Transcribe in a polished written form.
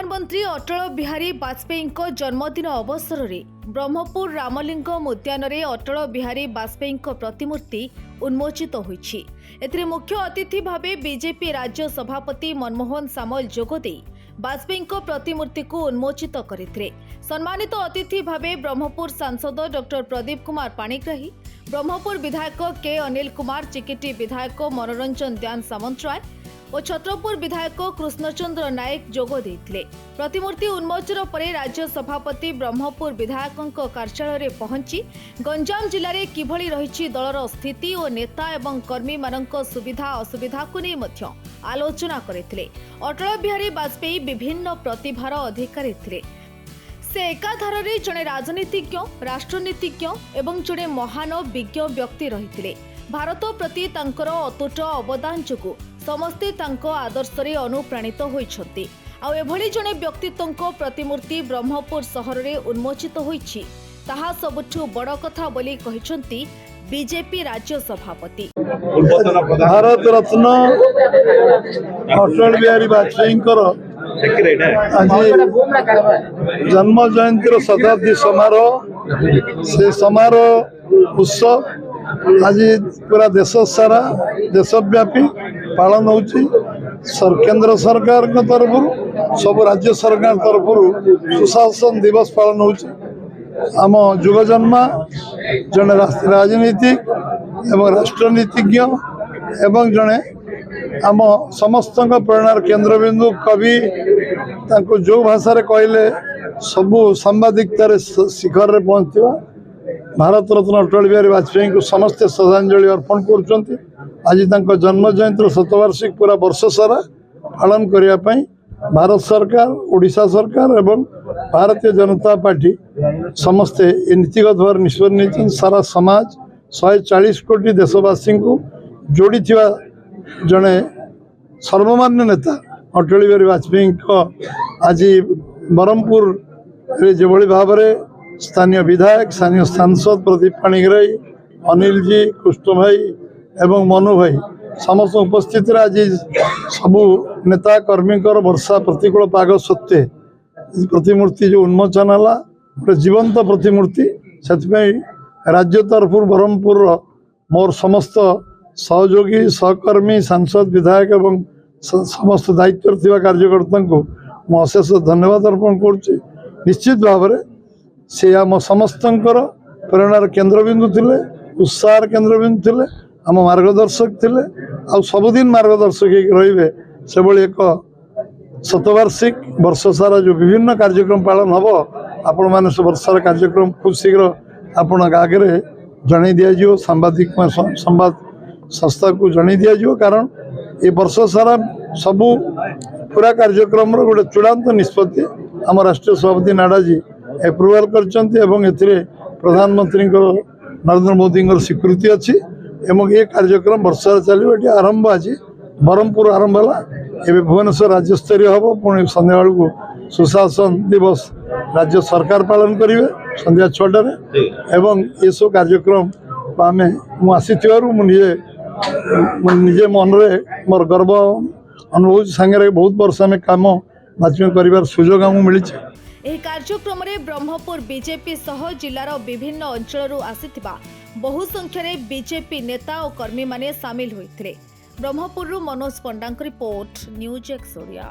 प्रधानमंत्री अटल बिहारी वाजपेयी जन्मदिन अवसर में ब्रह्मपुर रामलिंग उद्यान में अटल बिहारी वाजपेयी प्रतिमूर्ति उन्मोचित होईछि। एथिरे मुख्य अतिथि भावे बीजेपी राज्य सभापति मनमोहन सामल जोगदे वाजपेयी प्रतिमूर्ति को उन्मोचित करथिले। सम्मानित अतिथि भावे ब्रह्मपुर सांसद डॉक्टर प्रदीप कुमार पाणिग्राही, ब्रह्मपुर विधायक के अनिल कुमार, चिकिटी विधायक मनोरंजन दयान सामंतराय और छत्रपुर विधायक कृष्णचंद्र नायक जोग देथिले। प्रतिमूर्ति उन्मोचन पर राज्य सभापति ब्रह्मपुर विधायक कार्यालय पहुंची गंजाम जिले में किभली रही दलर स्थिति और नेता एवं कर्मी मानक सुविधा असुविधा को नहीं मध्य आलोचना करथिले। अटल बिहारी वाजपेयी विभिन्न प्रतिभार अधिकारी थिले। से एकाधार रे जड़े राजनीतिज्ञ, राष्ट्रनीतिज्ञ एवं जड़े महान विज्ञ व्यक्ति रही। भारत प्रति तांकर अतुट अवदान जोगु समस्ते तांको आदर्श रे अनुप्राणित होइछन्ति। आ एभली जड़े व्यक्तित्व प्रतिमूर्ति ब्रह्मपुर सहर में उन्मोचित होइछि ताहा सबुठु बड़ कथा बोली कहिसन्ति बीजेपी राज्य सभापति। भारत रत्न अटल बिहारी वाजपेयी जन्म जयंती शताब्दी समारोह से समारोह उत्सव आज पूरा देश सारा देशव्यापी पालन होची। केंद्र सरकार तरफ सब राज्य सरकार तरफ सुशासन दिवस पालन होची। आम युगजन्मा जड़े राजनीतिक एवं राष्ट्रनीतिज्ञ एवं जड़े आम समस्त प्रेरणार केन्द्रबिंदु कवि जो भाषा कहले सबू सांबादिकतार शिखर में पहुँचा भारत रत्न अटल बिहारी वाजपेयी को समस्ते श्रद्धांजलि अर्पण कर आज जन्म जयंती शतवार्षिक पूरा वर्ष सारा पालन करने भारत सरकार, ओडिशा सरकार एवं भारतीय जनता पार्टी समस्ते नीतिगत भाव निष्पत्ति नहीं। सारा समाज 140 कोटी देशवासी को जोड़ी जड़े सर्वमान्य नेता अटल बिहारी वाजपेयी आज ब्रह्मपुर जो भाव में स्थानीय विधायक, स्थानीय सांसद प्रदीप पाणिग्राही, अनिल जी, कृष्ण भाई एवं मनु भाई समस्त उपस्थित आज सबू नेता कर्मी वर्षा प्रतिकूल पाग सत्वे प्रतिमूर्ति जो उन्मोचन है गोटे जीवंत प्रतिमूर्ति से राज्य तरफ ब्रह्मपुर मोर समस्त सहयोगी सहकर्मी सांसद विधायक एवं समस्त दायित्व थिबा कार्यकर्ता को मु अशेष धन्यवाद अर्पण करुच्ची। निश्चित भाव में से आम समस्त प्रेरणार केन्द्रबिंदु थिले, उत्साह केन्द्रबिंदु थिले, आम मार्गदर्शक थिले। आ सबुदिन मार्गदर्शक रहिबे से भली एक शतवार्षिक वर्ष सारा जो विभिन्न कार्यक्रम पालन हम आपण माने वर्षार कार्यक्रम खूब शीघ्र आपण आगे जन दिज्व सांबादिक संवाद संस्था को जन दिज्व। कारण ये वर्ष सारा सबू पूरा कार्यक्रम गोटे चूड़ांत निष्पत्ति आम राष्ट्रीय सभापति नाडा जी एप्रुवाल कर प्रधानमंत्री नरेंद्र मोदी स्वीकृति अच्छी एवं ये कार्यक्रम वर्ष चलो। ये आरंभ आज ब्रह्मपुर आरंभ है, भुवनेश्वर राज्य स्तरीय हम पुणी संध्या को सुशासन दिवस राज्य सरकार पालन करेंगे संध्या 6टार एवं ये सब कार्यक्रम आम मुझे निजे मन में मोर गर्व अनुभव सांगे बहुत वर्ष आम कम वाजपेयी कर सुजोग आमको मिली। एही कार्यक्रम में ब्रह्मपुर बीजेपी सह जिलार विभिन्न अंचल आसिथिबा बहु संख्यारे बीजेपी नेता और कर्मी माने सामिल होइथिले। ब्रह्मपुर मनोज पंडा रिपोर्ट, न्यूज एक्स ओडिया।